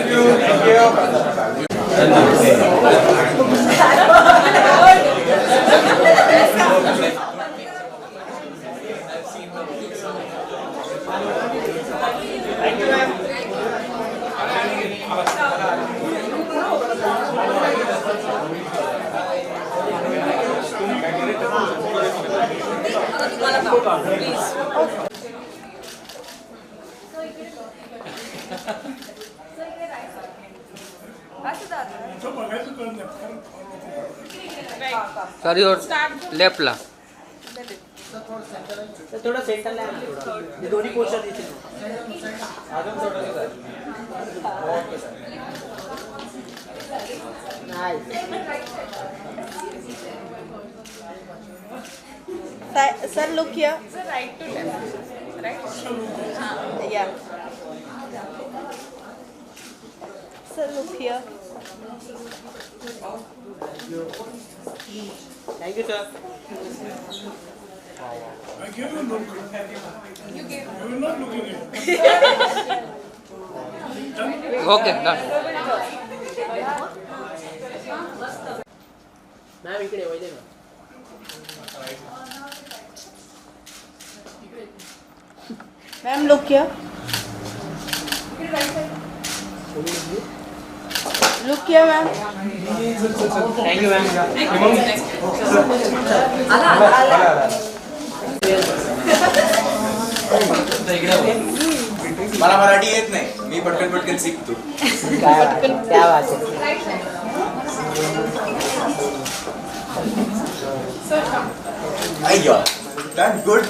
Thank you. Sorry और left ला थोड़ा centre ला ये दोनों पोस्टर दीजिए Sir, look here. Sir, right to left, right? Yeah. Sir, look here. Thank you sir I gave you a look. You gave. You were not looking at it. Okay done ma'am इकडे वैदे ना Ma'am, look here. Look here, ma'am. Thank you ma'am मला मराठी येत नाही मी पटकन पटकन शिकतो क्या बात है अय्यो डन गुड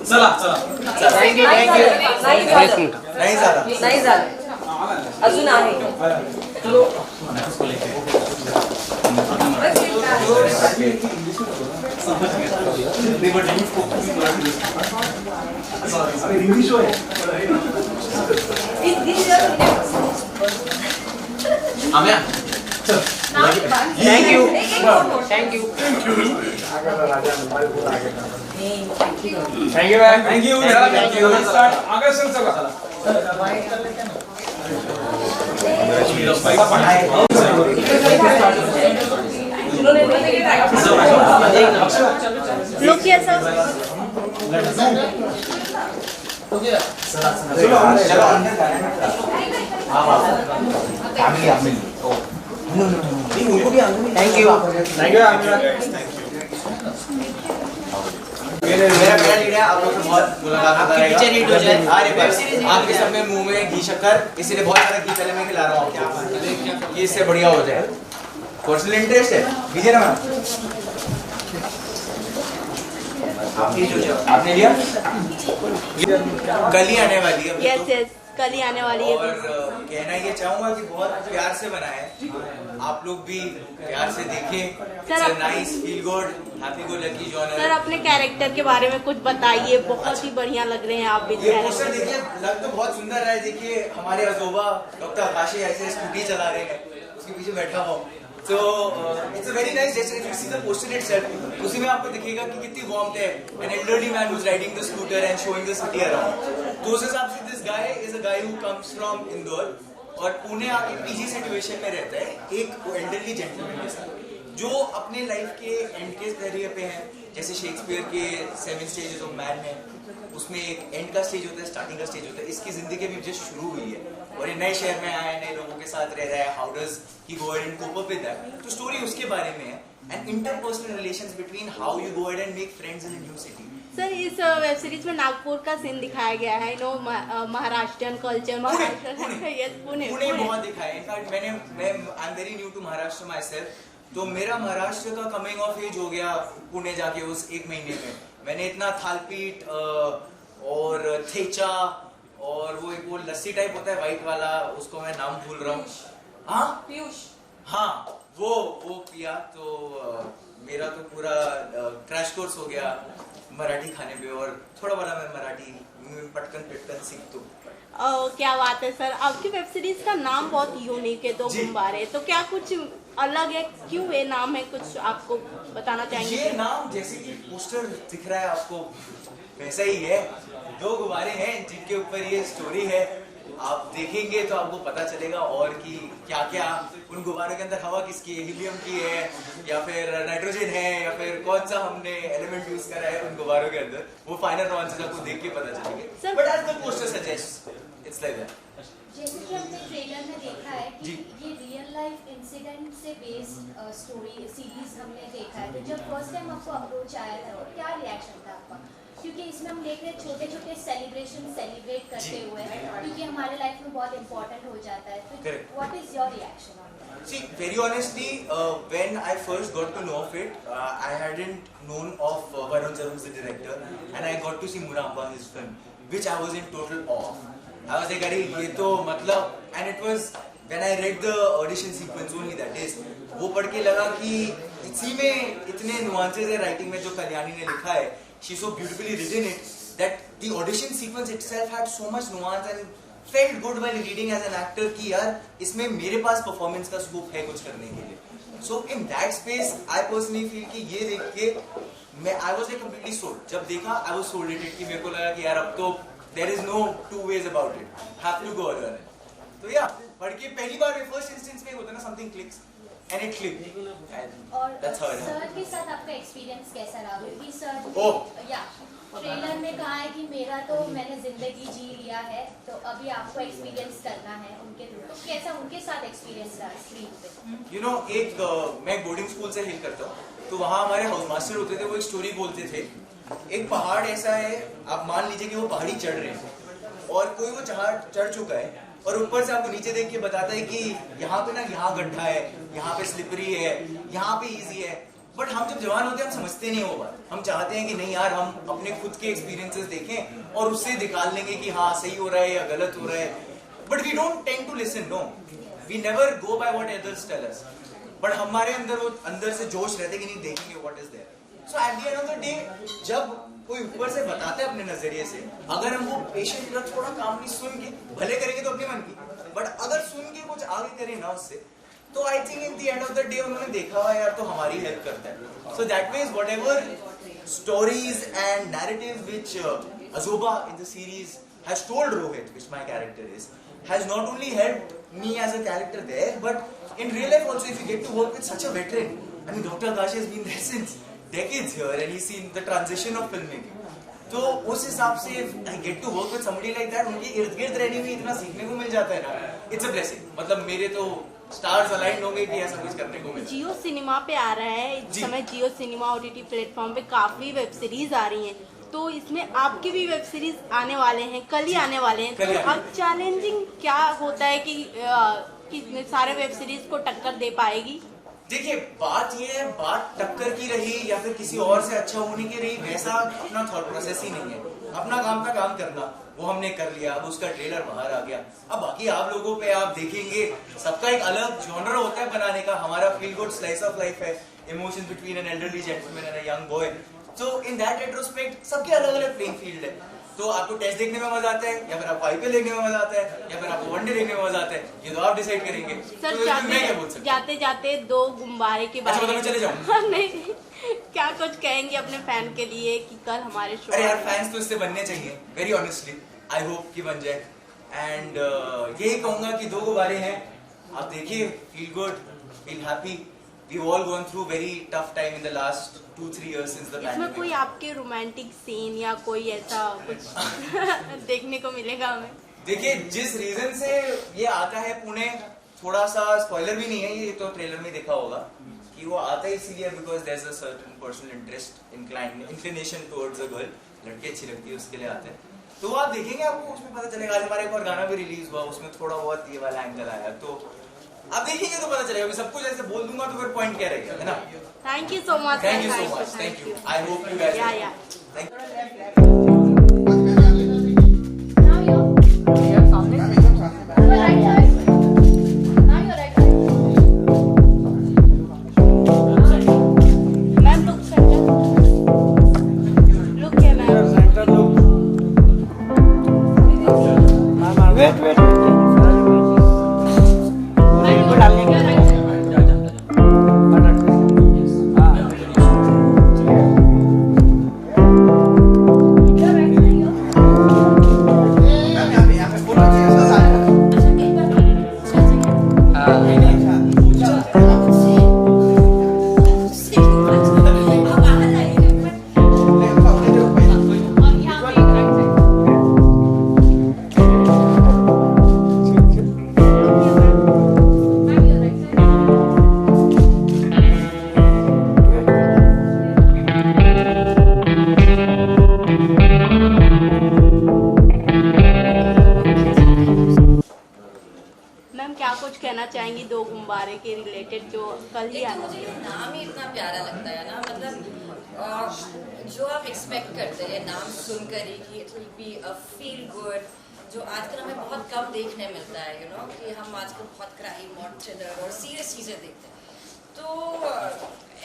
चला चला थँक यू एक मिनिट नाही झाला नाही झालं अजून आहे Amya thank you thank you Thank you, man. Thank you. Thank you. आगे चल चला. Look here, sir. Thank you मेरा पहला लीड है आप लोग से बहुत मुलाकात रहेगा पीछे लीड हो जाए अरे वेब आपके सब में मुंह में घी शक्कर इसीलिए बहुत सारा घी पहले मैं खिला रहा हूँ आपको कि इससे बढ़िया हो जाए पर्सनल इंटरेस्ट है दीजिए ना मैम आपने लिया कल ही आने वाली है Yes, yes. कल ही आने वाली है. और कहना ये चाहूंगा कि बहुत प्यार से बना है आप लोग भी प्यार से देखें nice feel good happy go lucky genre sir, अपने कैरेक्टर के बारे में कुछ बताइए. बहुत ही बढ़िया लग रहे हैं आप भी. ये पोस्टर देखिए लग तो बहुत सुंदर रहा है देखिए हमारे अजोबा डॉक्टर आकाशी ऐसे स्कूटी चला रहे हैं उसके पीछे बैठा हुआ तो इट्स अ वेरी नाइस जैसे you see the poster itself उसी में आपको दिखेगा कि कितनी वार्मथ है an elderly man who is riding the scooter and showing the city around तो उस हिसाब से this guy is a guy who comes from Indore और पुणे आके पीजी सिचुएशन में रहता है एक एल्डरली जेंटलमैन के साथ जो अपने लाइफ के एंड के दरिये पे हैं जैसे शेक्सपियर के 7 स्टेजेस ऑफ मैन है उसमें एक एंड का स्टेज होता है स्टार्टिंग का स्टेज होता है इसकी जिंदगी भी जस्ट शुरू हुई है और ये नए शहर में आया है नए लोगों के साथ रह रहा है how does he go ahead and cope up with that तो स्टोरी उसके बारे में है and interpersonal relations between how you go ahead and make friends in a new city sir, इस वेब सीरीज में नागपुर का सीन दिखाया गया है. महाराष्ट्रियन कल्चर पुणे बहुत दिखाया है इनफैक्ट मैं I am very new to Maharashtra myself तो मेरा महाराष्ट्र का कमिंग ऑफ एज हो गया पुणे जाके उस 1 महीने में मैंने इतना थालपीठ और थेचा और वो एक वो लस्सी टाइप होता है व्हाइट वाला उसको मैं नाम भूल रहा हूँ हाँ पीयूष हाँ वो पिया तो मेरा तो पूरा क्रैश कोर्स हो गया मराठी खाने पे और थोड़ा बड़ा मैं मराठी पटकन सीख तो क्या बात है सर. आपकी वेब सीरीज का नाम बहुत यूनिक है. 2 गुब्बारे तो क्या कुछ अलग है क्यों ये नाम है कुछ आपको बताना चाहेंगे? ये नाम जैसे कि पोस्टर दिख रहा है आपको वैसा ही है 2 गुब्बारे हैं जिनके ऊपर ये स्टोरी है आप देखेंगे तो आपको पता चलेगा और कि क्या क्या उन गुब्बारों के अंदर हवा किसकी है, हीलियम की है या फिर नाइट्रोजन है या फिर कौन सा हमने एलिमेंट यूज करा है उन गुब्बारों के अंदर, वो फाइनल नुआंसेस आपको देख के पता चलेंगे। But as the poster suggest it's like that. जैसे कि हमने ट्रेलर में देखा है कि ये रियल लाइफ इंसिडेंट से बेस्ड स्टोरी सीरीज हमने देखा है, तो जब फर्स्ट टाइम आपको अप्रोच आया था तो क्या रिएक्शन था आपका? क्योंकि इसमें हम देख रहे हैं छोटे छोटे सेलिब्रेशन सेलिब्रेट करते हुए, क्योंकि हमारे लाइफ में बहुत इंपॉर्टेंट हो जाता है, तो what is your reaction on that? See, very honestly, when I first got to know of it, I hadn't known of Varun Zarun, the director, and I got to see Muramba, his film, which I was in total awe of. I was like, अरे ये तो मतलब, and it was when I read the audition sequence only that is, वो पढ़ के लगा कि इसी में इतने nuances है राइटिंग में जो कल्याणी ने लिखा है, she so beautifully written it that the audition sequence itself had so much nuance and felt good while reading as an actor कि यार इसमें मेरे पास performance का scope है कुछ करने के लिए. So in that space, I personally feel कि ये देख के मैं I was like completely sold. जब देखा I was sold it कि मेरे को लगा कि यार अब तो there is no two ways about it. Have to go all in. तो या पढ़ के पहली बार first instance में होता है ना something clicks and it clicked. और That's how it sir happened. के साथ आपका एक्सपीरियंस कैसा रहा? क्योंकि सर Oh. या ट्रेलर में कहा है कि मेरा तो मैंने जिंदगी जी लिया है, तो अभी आपको एक्सपीरियंस करना है उनके थ्रू, तो कैसा उनके साथ एक्सपीरियंस रहा स्क्रीन पे? You know, मैं बोर्डिंग स्कूल से हिल करता हूँ, तो वहाँ हमारे हाउस मास्टर होते थे, वो एक स्टोरी बोलते थे। एक पहाड़ ऐसा है, आप मान लीजिए कि वो पहाड़ी चढ़ रहे हैं और कोई वो चढ़ चुका है और ऊपर से आपको नीचे देख के बताता है कि यहाँ पे ना यहाँ गड्ढा है, यहाँ पे स्लिपरी है, यहाँ पे इजी है। बट हम जब जवान होते हैं हम समझते नहीं वो बात, हम चाहते हैं कि नहीं यार हम अपने खुद के एक्सपीरियंसेस देखें और उससे निकाल लेंगे कि हाँ सही हो रहा है या गलत हो रहा है। But we don't tend to listen, no, we never go by what others tell us, but हमारे अंदर वो अंदर से जोश रहता है कि नहीं देखेंगे what is there. So at the end of the day जब कोई ऊपर से बताता है अपने नजरिए से, अगर हम वो पेशेंट रख थोड़ा कामली सुन के भले करेंगे तो अपने मन की, बट अगर सुन के कुछ आगे करें ना उससे, तो I think in the end of the day उन्होंने देखा हुआ यार तो हमारी हेल्प करता है। So that means what ever stories and narratives which Azoba in the series has told Rohit, which my character is, has not only helped me as a character there, but in real life also if you get to work with such a veteran. I mean, Dr. Akash has been there since decades here and he's seen the transition of filmmaking. तो उस हिसाब से I get to work with somebody like that, उनके इर्द गिर्द रहने में इतना सीखने को मिल जाता है ना, it's a blessing. मतलब मेरे तो स्टार्स अलाइन होंगे कि ऐसा कुछ करने को मिले। जियो सिनेमा पे आ रहा है इस समय, जियो सिनेमा OTT प्लेटफॉर्म पे काफी वेब सीरीज आ रही हैं, तो इसमें आपकी भी वेब सीरीज आने वाले हैं, कल ही आने वाले हैं, तो अब चैलेंजिंग क्या होता है कि सारे वेब सीरीज को टक्कर दे पाएगी? देखिए बात ये है, बात टक्कर की रही या फिर किसी और से अच्छा होने की रही, वैसा अपना थॉट प्रोसेस ही नहीं है। अपना काम का काम करना, वो हमने कर लिया, अब उसका ट्रेलर बाहर आ गया, अब बाकी आप लोगों पे आप देखेंगे, सबका एक अलग जॉनर होता है बनाने का। हमारा feel good slice of life है, emotions between an elderly gentleman and a young boy, so in that retrospect सबके अलग अलग प्लेइंग फील्ड है। तो आपको टेस्ट देखने में मजा आता है या फिर आपको IPL देखने में मजा आता है या फिर आपको वनडे देखने में मजा आता है, ये तो आप डिसाइड करेंगे। सर तो मैं क्या बोल सकता हूं? जाते जाते दो गुब्बारे के बारे अच्छा, में चले जाऊं? नहीं, क्या कुछ कहेंगे अपने फैन के लिए कि कल हमारे शो? अरे यार फैंस तो इससे बनने चाहिए, वेरी ऑनेस्टली आई होप कि बन जाए। एंड यही कहूंगा कि दो गुब्बारे हैं, आप देखिए, feel good, feel happy. We've all gone through very tough time in the last 2-3 years since the pandemic. इसमें कोई आपके रोमांटिक सीन या कोई ऐसा कुछ देखने को मिलेगा हमें? देखिए जिस रीजन से ये आता है पुणे, थोड़ा सा स्पॉइलर भी नहीं है, ये तो ट्रेलर में देखा होगा कि वो आता है इसीलिए because there is a certain personal interest inclination towards a girl, लड़की अच्छी लगती है उसके लिए आते हैं। तो आप देखेंगे, आपको उसमें पता चलेगा। आज हमारे एक और गाना भी रिलीज हुआ, उसमें थोड़ा बहुत ये वाला एंगल आया, तो आप देखेंगे तो पता चलेगा। अभी सब कुछ ऐसे बोल दूंगा तो फिर पॉइंट क्या रहेगा, है ना? Thank you so much. Thank you so much, thank you. I hope you guys yeah thank you. Now you're सामने right side. Now you're right side. Ma'am look centre, look है ma'am, centre look. Wait You're right. Ma'am क्या कुछ कहना चाहेंगी दो गुब्बारे के related जो कल ही एक तो आना मुझे ये नाम ही इतना प्यारा लगता है ना, मतलब जो आप एक्सपेक्ट करते हैं नाम सुनकर ही कि it will be a feel good, जो आजकल हमें बहुत कम देखने मिलता है, यू नो, कि हम आजकल बहुत क्राइम और थ्रिलर और सीरियस चीज़ें देखते हैं। तो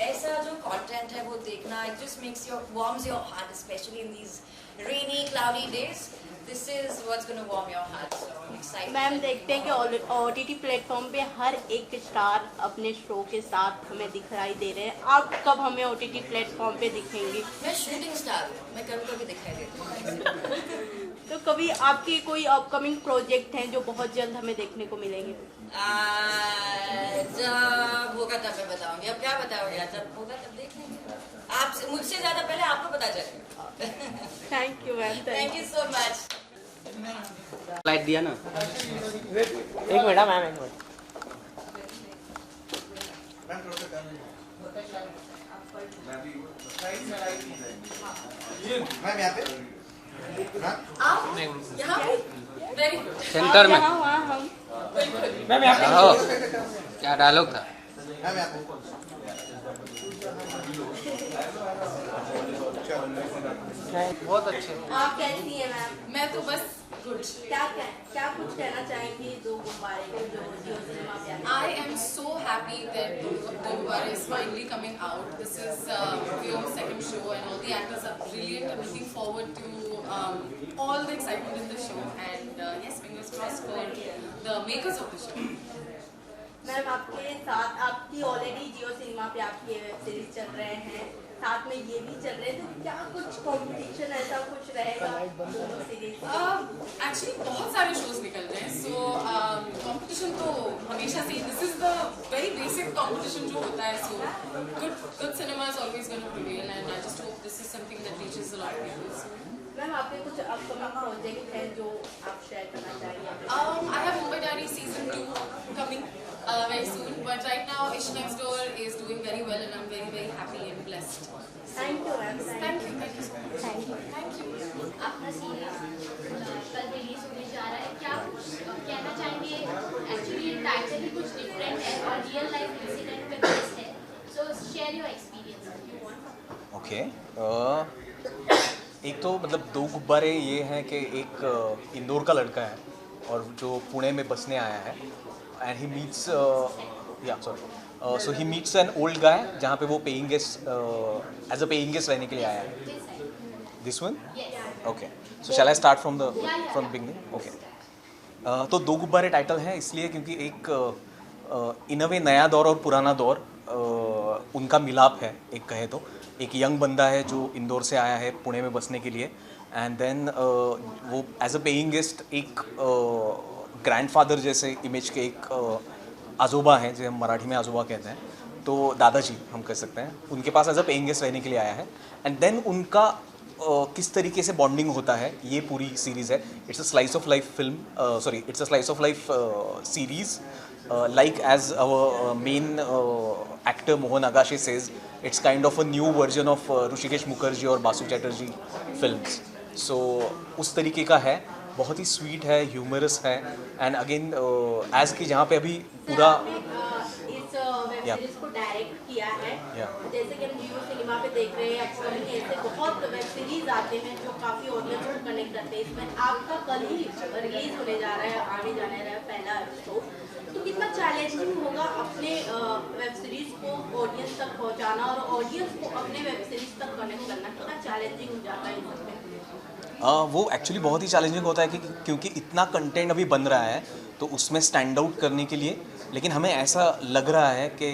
ऐसा जो कंटेंट है वो देखना, it just makes your warms your heart, specially in these rainy cloudy days. This is what's gonna warm your heart, so I am excited. Ma'am देखते हैं कि OTT प्लेटफॉर्म पे हर एक स्टार अपने शो के साथ हमें दिखाई दे रहे हैं। आप कब हमें OTT प्लेटफॉर्म पे दिखेंगी? मैं शूटिंग स्टार हूँ, मैं कभी कभी दिखाई देती हूँ। तो कभी आपके कोई अपकमिंग प्रोजेक्ट हैं जो बहुत जल्द हमें देखने को मिलेंगे? जब होगा तब मैं बताऊंगी, अब क्या बताऊंगी, जब होगा तब देख लेंगे। आपसे मुझसे ज्यादा पहले आपको पता चलेगा। Thank you ma'am, thank you so much. Light दिया ना। एक मिनट मैम, एक मिनट। मैम यहाँ पे आप यहाँ पे वेरी सेंटर में। यहाँ वहाँ हम मैम यहाँ पे। हो क्या डायलॉग था? मैम यहाँ पे बहुत अच्छे। आप कैसी हैं मैम? मैं तो बस गुड। क्या कुछ कहना चाहेंगी दो गुब्बारे के जो जियो सिनेमा पे आने I am so happy that Dogubare is finally coming out. This is your second show and all the actors are brilliant. I'm looking forward to all the excitement in the show and yes, fingers crossed for the makers of the show. Ma'am आपके साथ आपकी already जियो cinema पे आपके web series चल रहे हैं, साथ में ये भी चल रहे हैं, तो क्या कुछ कंपटीशन ऐसा कुछ रहेगा दोनों सीरीज? Actually बहुत सारे shows निकल रहे हैं, so competition तो हमेशा से, this is the very basic competition जो होता है, so good cinema is always going to prevail and I just hope this is something that reaches a lot of people. So, ma'am आपके कुछ upcoming project हैं जो आप share करना चाहिए? I have Mumbai Diaries season 2 coming very soon, but right now Ish Next Door is doing very well and I'm very very happy and blessed. Thank you ma'am. Thank you so much. Thank you. आपका series कल release होने जा रहा है, क्या कुछ कहना चाहेंगे? एक्चुअली टाइटल ही कुछ डिफरेंट है और रियल लाइफ इंसिडेंट पे बेस्ड है, सो शेयर योर एक्सपीरियंस। ओके, एक तो मतलब दो गुब्बारे ये हैं कि एक इंदौर का लड़का है और जो पुणे में बसने आया है and he meets so he meets an old guy जहाँ पे वो paying guest as a paying guest रहने के लिए आया है। This one okay, so shall I start from beginning? Okay, तो दो गुब्बारे टाइटल है इसलिए क्योंकि एक इन अ वे नया दौर और पुराना दौर उनका मिलाप है। एक कहे तो एक यंग बंदा है जो इंदौर से आया है पुणे में बसने के लिए एंड देन वो एज अ पेइंग गेस्ट एक ग्रैंडफादर जैसे इमेज के एक आजोबा हैं, जो हम मराठी में आजोबा कहते हैं, तो दादाजी हम कह सकते हैं, उनके पास एज अ पेइंग गेस्ट रहने के लिए आया है एंड देन उनका किस तरीके से बॉन्डिंग होता है ये पूरी सीरीज़ है। It's a slice of life film, sorry it's a slice of life series, like as our main actor Mohan Agashe says, it's kind of a new version of Hrishikesh Mukherjee और Basu Chatterjee films. सो उस तरीके का है, बहुत ही sweet है, humerus है and again as की जहाँ पे अभी पूरा इस वेब सीरीज को डायरेक्ट किया है, जैसे कि हम जियो सिनेमा पे देख रहे हैं, अपकमिंग ऐसे बहुत वेब सीरीज आते हैं जो काफ़ी ऑडियंस को कनेक्ट करते हैं। इसमें आपका कल ही रिलीज होने जा रहा है, आने जाने रहा है पहला एपिसोड, तो कितना चैलेंजिंग होगा अपने वेब सीरीज को ऑडियंस तक पहुंचाना और ऑडियंस को अपने वेब सीरीज तक कनेक्ट करना, कितना चैलेंजिंग हो जाता है इसमें? वो एक्चुअली बहुत ही चैलेंजिंग होता है कि क्योंकि इतना कंटेंट अभी बन रहा है तो उसमें स्टैंड आउट करने के लिए, लेकिन हमें ऐसा लग रहा है कि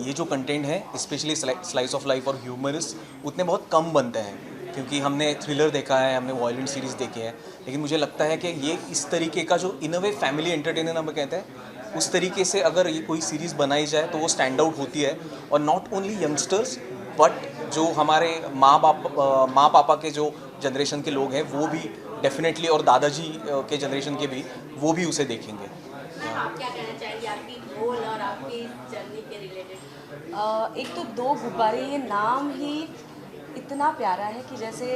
ये जो कंटेंट है स्पेशली स्लाइस ऑफ लाइफ और ह्यूमरस उतने बहुत कम बनते हैं, क्योंकि हमने थ्रिलर देखा है, हमने वायलेंट सीरीज़ देखी है, लेकिन मुझे लगता है कि ये इस तरीके का जो इन अ वे फैमिली एंटरटेनर हम कहते हैं, उस तरीके से अगर ये कोई सीरीज़ बनाई जाए तो वो स्टैंड आउट होती है और नॉट ओनली यंगस्टर्स बट जो हमारे माँ पापा के जो जनरेशन के लोग हैं वो भी डेफिनेटली, और दादाजी के जनरेशन के भी, वो भी उसे देखेंगे। आप क्या कहना चाहेंगे आपकी रोल और आपकी जर्नी के रिलेटेड? एक तो दो गुब्बारे, ये नाम ही इतना प्यारा है कि जैसे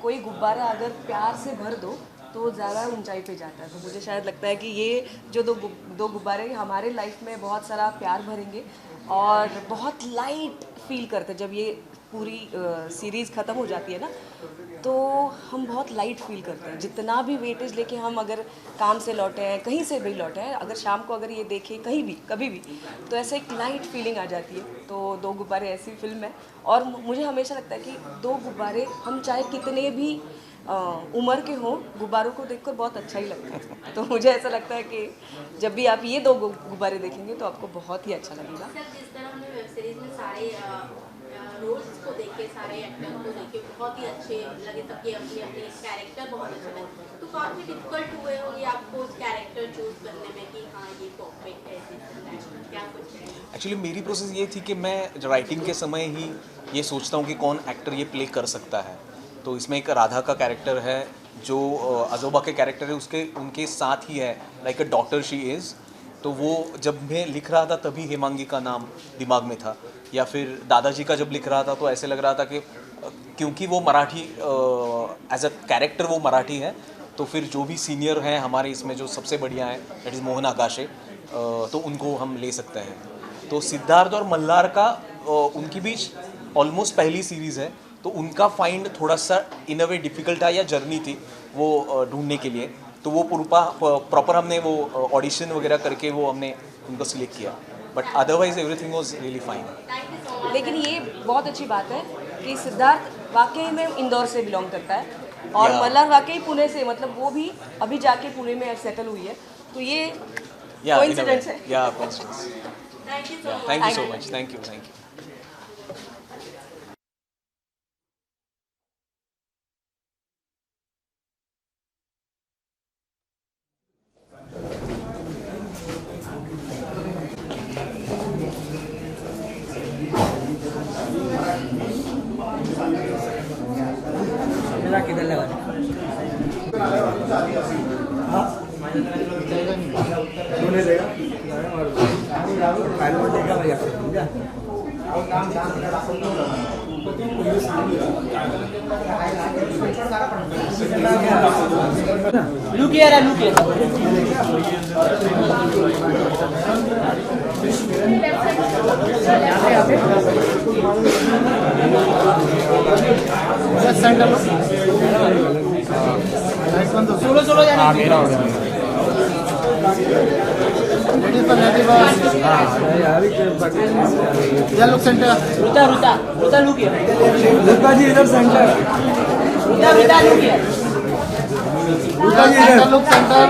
कोई गुब्बारा अगर प्यार से भर दो तो ज़्यादा ऊंचाई पे जाता है। तो मुझे शायद लगता है कि ये जो दो गुब्बारे हमारे लाइफ में बहुत सारा प्यार भरेंगे और बहुत लाइट फील करते हैं। जब ये पूरी सीरीज़ ख़त्म हो जाती है ना, तो हम बहुत लाइट फील करते हैं। जितना भी वेटेज लेके हम अगर काम से लौटे हैं, कहीं से भी लौटे हैं, अगर शाम को अगर ये देखें कहीं भी कभी भी, तो ऐसे एक लाइट फीलिंग आ जाती है। तो दो गुब्बारे ऐसी फिल्म है और मुझे हमेशा लगता है कि दो गुब्बारे हम चाहे कितने भी उम्र के हों, गुब्बारों को देखकर बहुत अच्छा ही लगता है। तो मुझे ऐसा लगता है कि जब भी आप ये दो गुब्बारे देखेंगे तो आपको बहुत ही अच्छा लगेगा। जिस तरह हमने वेब सीरीज में सारे रोल्स को देखे, सारे एक्टर्स को देखे, बहुत ही अच्छे लगे, सबके अपने अपने कैरेक्टर बहुत अच्छे लगे, तो काफ़ी डिफिकल्ट हुए होंगे आपको उस कैरेक्टर चूज करने में कि हाँ ये परफेक्ट है, क्या कुछ है? एक्चुअली मेरी प्रोसेस ये थी कि मैं राइटिंग के समय ही ये सोचता हूँ कि कौन एक्टर ये प्ले कर सकता है। तो इसमें एक राधा का कैरेक्टर है जो अजोबा के कैरेक्टर है उसके उनके साथ ही है, like a daughter she is. तो वो जब मैं लिख रहा था तभी हेमांगी का नाम दिमाग में था, या फिर दादाजी का जब लिख रहा था तो ऐसे लग रहा था कि क्योंकि वो मराठी एज अ कैरेक्टर वो मराठी है, तो फिर जो भी सीनियर हैं हमारे इसमें जो सबसे बढ़िया हैं दैट इज़ मोहन आगाशे, तो उनको हम ले सकते हैं। तो सिद्धार्थ और मल्हार का उनकी बीच ऑलमोस्ट पहली सीरीज़ है, तो उनका फाइंड थोड़ा सा इन अ वे डिफ़िकल्ट था या जर्नी थी वो ढूंढने के लिए। तो वो प्रॉपर हमने वो ऑडिशन वगैरह करके वो हमने उनको सिलेक्ट किया, but otherwise everything was really fine. लेकिन ये बहुत अच्छी बात है कि सिद्धार्थ वाकई में इंदौर से बिलोंग करता है और मल्हार वाकई पुणे से, मतलब वो भी अभी जाके पुणे में सेटल हुई है, तो ये कोइंसिडेंस है। Thank you so much, thank you. किधर लगा सोलो जाने मेरा हो गया look centre Ruta look Ruta ji इधर सेंटर रुता लुक रुता जी इधर look centre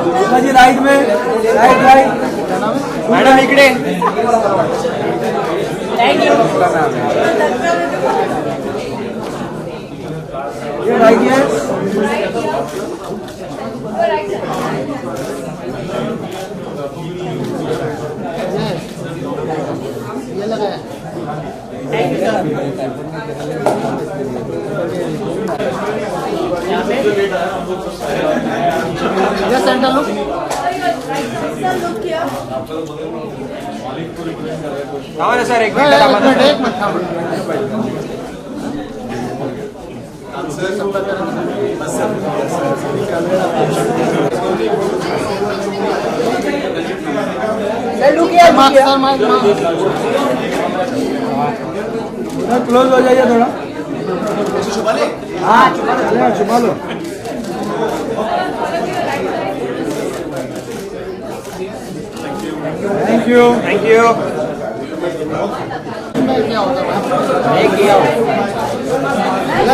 Ruta ji right में राइट मैडम इकडे थैंक यू ये राइट है ये लगा है। ये सेंटर लुक हमारे सर एक मिनट क्लोज हो जाइए थोड़ा। हाँ छुपा लो। Thank you thank you.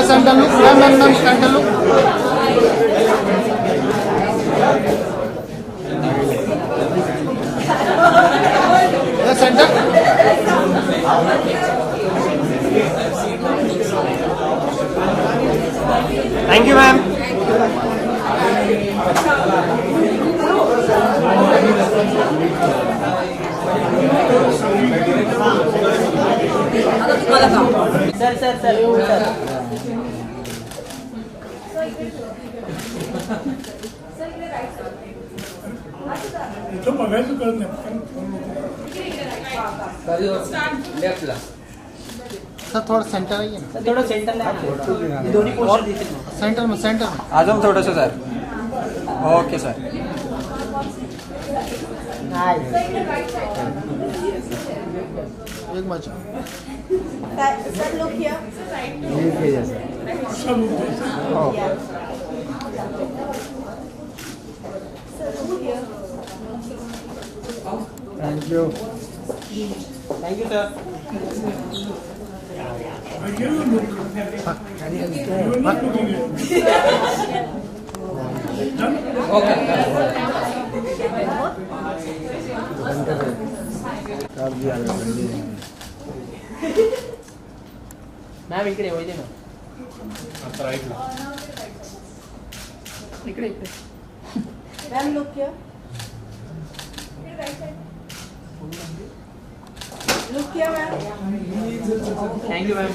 Centre look centre look centre thank you ma'am. Sir sir sir इथं बघायचं कळत नाही। सर थोड़ा सेंटर आइए ना, थोड़ा सेंटर में दोनों पोजीशन सेंटर में आ जाओ थोड़ा सा सर. Okay sir. एक मच सर लोग क्या thank you sir. I gave you a look. You were not looking at me. Done? Ma'am इकडे होते ना. इकडे मैम लोग क्या लुक किया मैम. Thank you ma'am.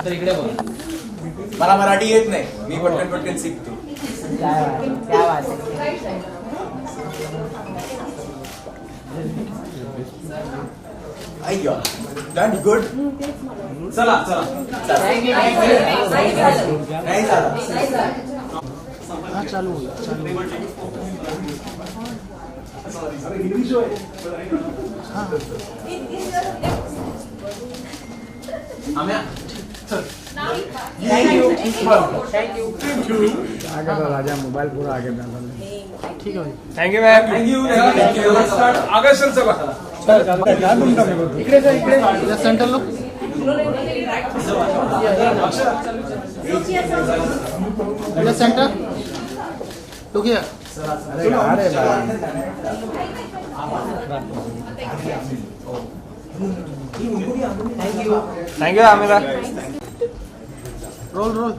तर इकडे बघ. मला मराठी येत नाही, मी पटकन शिकतो. क्या बात है. अय्या डन गुड. चला नाही झालं. हाँ चालू Thank you. आगे तो राजा मोबाइल पूरा आगे डाल. ठीक है भाई. Thank you ma'am. Thank you. आगे चल चला. इकडे सर इकडे सेंटर लोक. Centre look here. अरे थँक यू आमिरा. रोल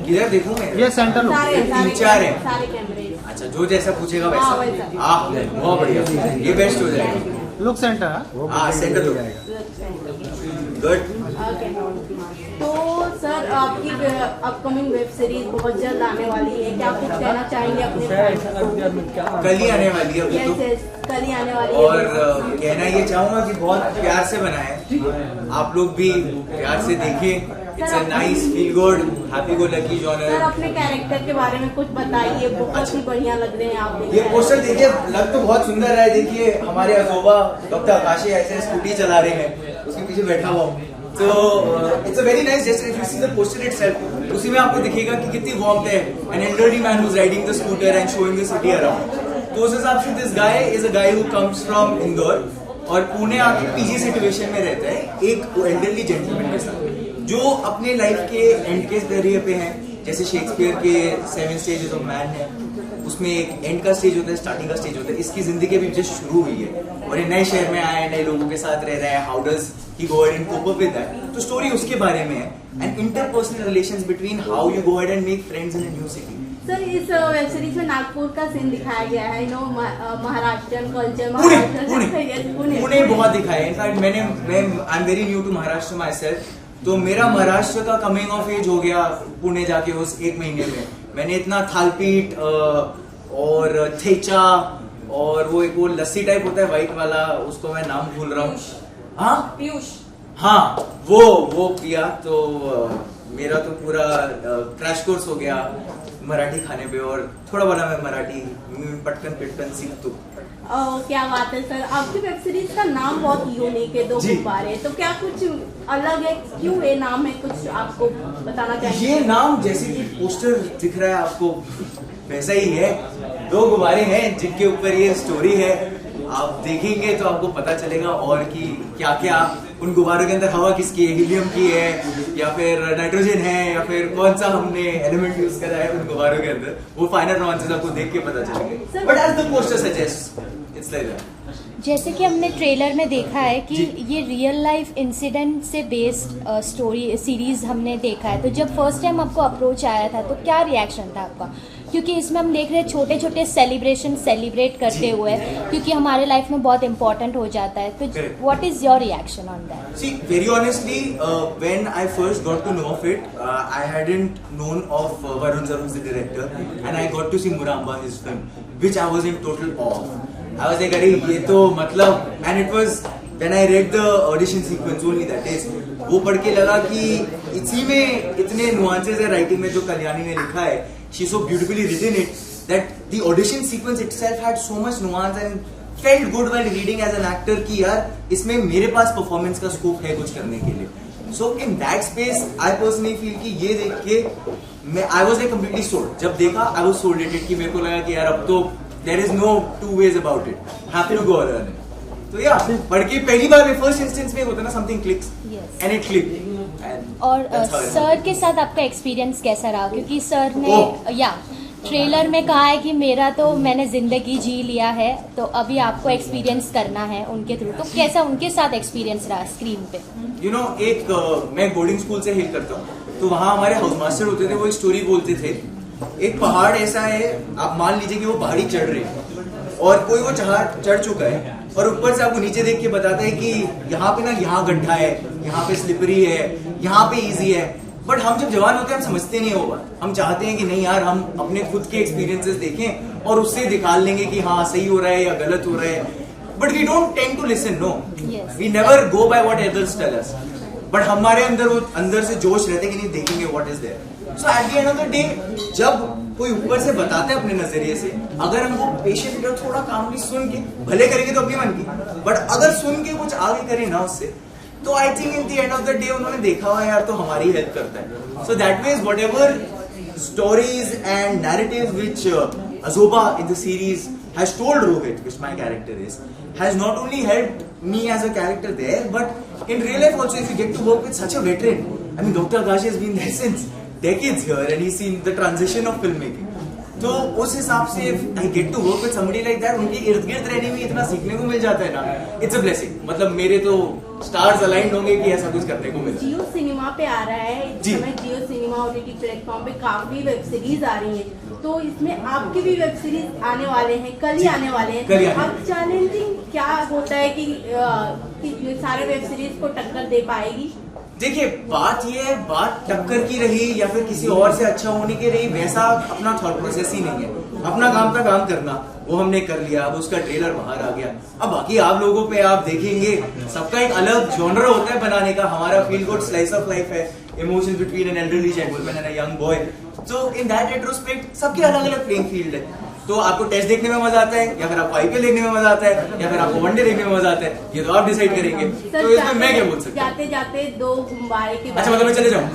इधर देखूं मैं. ये सेंटर लोक. तीन चार है. सारे कैमरे. अच्छा जो जैसा पूछेगा वैसा. हाँ बहुत बढ़िया. ये बेस्ट हो जाएगा. Look centre. हाँ सेंटर लो. गुड. तो सर आपकी अपकमिंग वेब सीरीज बहुत जल्द आने वाली है, क्या कुछ कहना चाहेंगे अपने फैंस को? कल ही आने वाली है अभी तो. कल ही आने वाली है. और कहना ये चाहूंगा कि बहुत प्यार से बनाए. आप लोग भी प्यार से देखिए. It's a nice feel good happy go lucky sir genre. अपने कैरेक्टर के बारे में कुछ बताइए, बहुत ही बढ़िया लग रहे हैं आप. ये पोस्टर देखिए, लग तो बहुत सुंदर है. देखिए हमारे अजोबा डॉक्टर आकाशी ऐसे स्कूटी चला रहे हैं, उसके पीछे बैठा हुआ. तो it's a very nice gesture. If you see the poster itself, उसी में आपको दिखेगा कि कितनी वार्मथ है. An elderly man who is riding the scooter and showing the city around. तो उस हिसाब से this guy is a guy who comes from Indore और पुणे आके पीजी सिचुएशन में रहता है एक एल्डरली जेंटलमैन के साथ, जो अपने लाइफ के एंड के दरिये पे हैं. जैसे शेक्सपियर के 7 स्टेजेस ऑफ मैन है, उसमें एक एंड का स्टेज होता है, स्टार्टिंग का स्टेज होता है. इसकी जिंदगी अभी जस्ट शुरू हुई है और ये नए शहर में आया है, नए लोगों के साथ रह रहा है. How does he go ahead and cope up with that. तो स्टोरी उसके बारे में है and interpersonal relations between how you go ahead and make friends in a new city. Sir इस वेब सीरीज में नागपुर का सीन दिखाया गया है. महाराष्ट्रियन कल्चर. पुणे बहुत दिखाया है. इनफैक्ट मैं I am very new to Maharashtra myself. तो मेरा महाराष्ट्र का कमिंग ऑफ एज हो गया पुणे जाके उस 1 महीने में. मैंने इतना थालपीठ और थेचा और वो एक वो लस्सी टाइप होता है व्हाइट वाला, उसको मैं नाम भूल रहा हूँ. हाँ पीयूष. हाँ वो पिया. तो मेरा तो पूरा क्रैश कोर्स हो गया मराठी खाने पे और थोड़ा बड़ा मैं मराठी पटकन सीखता हूँ. क्या बात है सर. आपकी वेब सीरीज का नाम बहुत यूनिक है, दो गुब्बारे. तो क्या कुछ अलग है, क्यों ये नाम है, कुछ आपको बताना चाहिए? ये नाम जैसे कि पोस्टर दिख रहा है आपको वैसा ही है. 2 गुब्बारे हैं जिनके ऊपर ये स्टोरी है. आप देखेंगे तो आपको पता चलेगा और कि क्या क्या उन गुब्बारों के अंदर हवा किसकी है, हीलियम की है या फिर नाइट्रोजन है या फिर कौन सा हमने एलिमेंट यूज करा है उन गुब्बारों के अंदर. वो फाइनल रोमांसेस आपको देख के पता चलेंगे. But as the poster suggest it's like that. जैसे कि हमने ट्रेलर में देखा है कि ये रियल लाइफ इंसिडेंट से बेस्ड स्टोरी सीरीज हमने देखा है. तो जब फर्स्ट टाइम आपको अप्रोच आया था तो क्या रिएक्शन था आपका? क्योंकि इसमें हम देख रहे हैं छोटे छोटे सेलिब्रेशन सेलिब्रेट करते हुए, क्योंकि हमारे लाइफ में बहुत इंपॉर्टेंट हो जाता है. तो what is your reaction on that? See very honestly when I first got to know of it, I hadn't known of Varun sir, who's the director, and I got to see Muramba, his film, which I was in total awe of. I was like, अरे ये तो मतलब, and it was when I read the audition sequence only that is, वो पढ़ के लगा कि इसी में इतने nuances है writing में जो कल्याणी ने लिखा है. She so beautifully written it that the audition sequence itself had so much nuance and felt good while reading as an actor कि यार इसमें मेरे पास performance का scope है कुछ करने के लिए. So in that space, I personally feel कि ये देख के मैं I was like completely sold. जब देखा I was sold it कि मेरे को लगा कि यार अब तो there is no two ways about it. Happy to go all in. तो या पढ़ के पहली बार में फर्स्ट इंस्टेंस में होता है ना something clicks and it click. और सर के साथ आपका एक्सपीरियंस कैसा रहा? क्योंकि सर ने ट्रेलर में कहा है कि मेरा तो मैंने जिंदगी जी लिया है, तो अभी आपको एक्सपीरियंस करना है उनके थ्रू. तो कैसा उनके साथ एक्सपीरियंस रहा स्क्रीन पे? यू नो एक मैं बोर्डिंग स्कूल से हिल करता हूँ, तो वहाँ हमारे हाउस मास्टर होते थे, वो एक स्टोरी बोलते थे. एक पहाड़ ऐसा है, आप मान लीजिए कि वो पहाड़ी चढ़ रही है और कोई वो चढ़ चुका है और ऊपर से आपको नीचे देख के बताता है कि यहाँ पे ना यहाँ गड्ढा है, यहाँ पे स्लिपरी है, यहाँ पे इजी है. बट हम जब जवान होते हैं हम समझते नहीं होगा, हम चाहते हैं कि नहीं यार हम अपने खुद के एक्सपीरियंसेस देखें और उससे दिखा लेंगे कि हाँ सही हो रहा है या गलत हो रहा है. But we don't tend to listen, no, we never go by what others tell us. But हमारे अंदर वो अंदर से जोश रहते कि नहीं देखेंगे what is there. So at the end of the day जब कोई ऊपर से बताता है अपने नजरिए से, अगर हम वो पेशेंट और थोड़ा कामली सुन के भले करेंगे तो अपनी मन की, बट अगर सुन के कुछ आगे करें ना उससे, तो I think in the end of the day उन्होंने देखा हुआ यार तो हमारी हेल्प करता है. So that means what ever stories and narratives which Azoba in the series has told Rohit, which my character is, has not only helped me as a character there, but in real life also, if you get to work with such a veteran. I mean, Dr. Akash has been there since decades here and he's seen the transition of filmmaking. तो उस हिसाब से I get to work with somebody like that, उनके इर्द गिर्द रहने में इतना सीखने को मिल जाता है ना, it's a blessing. मतलब मेरे तो स्टार्स अलाइंड होंगे कि ऐसा कुछ करने को मिला. जियो सिनेमा पे आ रहा है इस समय, जियो सिनेमा OTT प्लेटफॉर्म पे काफी वेब सीरीज आ रही हैं, तो इसमें आपकी भी वेब सीरीज आने वाले हैं, कल ही आने वाले हैं. अब चैलेंजिंग क्या होता है कि सारे वेब सीरीज को टक्कर दे पाएगी? देखिए बात ये है, बात टक्कर की रही या फिर किसी और से अच्छा होने की रही, वैसा अपना थॉट प्रोसेस ही नहीं है. अपना काम का काम करना, वो हमने कर लिया, अब उसका ट्रेलर बाहर आ गया. अब बाकी आप लोगों पे आप देखेंगे, सबका एक अलग जॉनर होता है बनाने का. हमारा feel good slice of life है, emotions between an elderly gentleman and a young boy. So in that retrospect सबके अलग अलग प्लेइंग फील्ड है. तो आपको टेस्ट देखने में मजा आता है या फिर आपको IPL देखने में मजा आता है या फिर आपको वनडे देखने में मजा आता है, ये तो आप डिसाइड करेंगे. तो इसमें मैं क्या बोल सकता हूँ? जाते जाते 2 गुब्बारे के, अच्छा मतलब मैं चले जाऊँ?